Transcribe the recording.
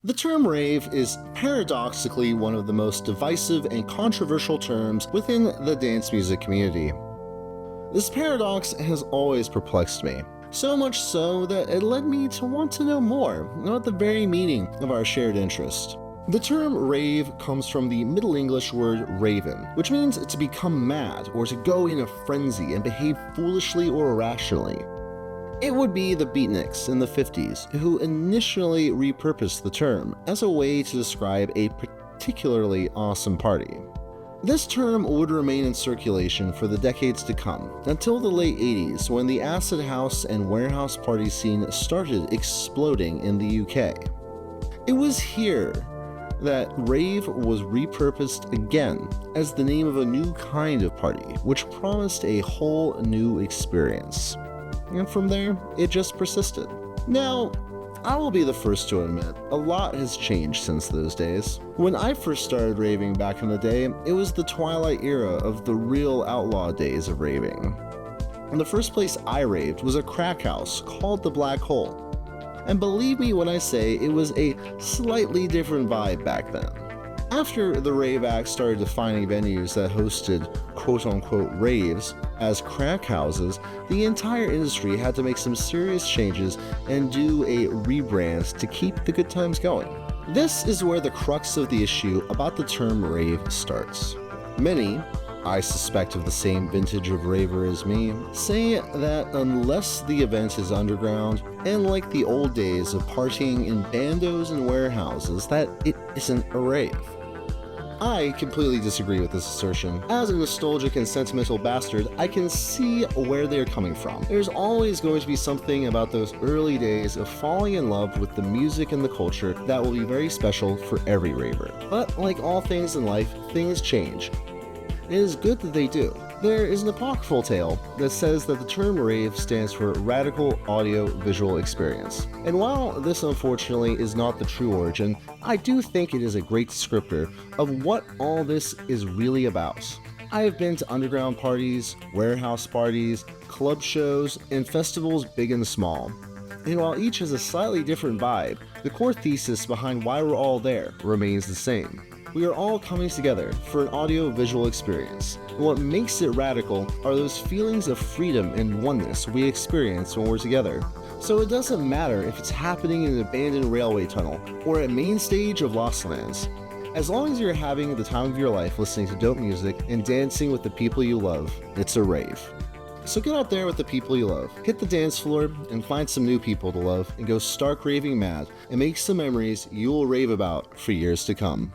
The term rave is paradoxically one of the most divisive and controversial terms within the dance music community. This paradox has always perplexed me, so much so that it led me to want to know more about the very meaning of our shared interest. The term rave comes from the Middle English word raven, which means to become mad or to go in a frenzy and behave foolishly or irrationally. It would be the beatniks in the 50s who initially repurposed the term as a way to describe a particularly awesome party. This term would remain in circulation for the decades to come, until the late 80s when the acid house and warehouse party scene started exploding in the UK. It was here that rave was repurposed again as the name of a new kind of party, which promised a whole new experience. And from there, it just persisted. Now, I will be the first to admit, a lot has changed since those days. When I first started raving back in the day, it was the twilight era of the real outlaw days of raving. And the first place I raved was a crack house called the Black Hole. And believe me when I say it was a slightly different vibe back then. After the rave act started defining venues that hosted quote-unquote raves as crack houses, the entire industry had to make some serious changes and do a rebrand to keep the good times going. This is where the crux of the issue about the term rave starts. Many, I suspect of the same vintage of raver as me, say that unless the event is underground and like the old days of partying in bandos and warehouses, that it isn't a rave. I completely disagree with this assertion. As a nostalgic and sentimental bastard, I can see where they're coming from. There's always going to be something about those early days of falling in love with the music and the culture that will be very special for every raver. But like all things in life, things change. It is good that they do. There is an apocryphal tale that says that the term rave stands for Radical Audio Visual Experience. And while this unfortunately is not the true origin, I do think it is a great descriptor of what all this is really about. I have been to underground parties, warehouse parties, club shows, and festivals big and small. And while each has a slightly different vibe, the core thesis behind why we're all there remains the same. We are all coming together for an audio-visual experience. And what makes it radical are those feelings of freedom and oneness we experience when we're together. So it doesn't matter if it's happening in an abandoned railway tunnel or at main stage of Lost Lands. As long as you're having the time of your life listening to dope music and dancing with the people you love, it's a rave. So get out there with the people you love, hit the dance floor, and find some new people to love, and go stark raving mad, and make some memories you will rave about for years to come.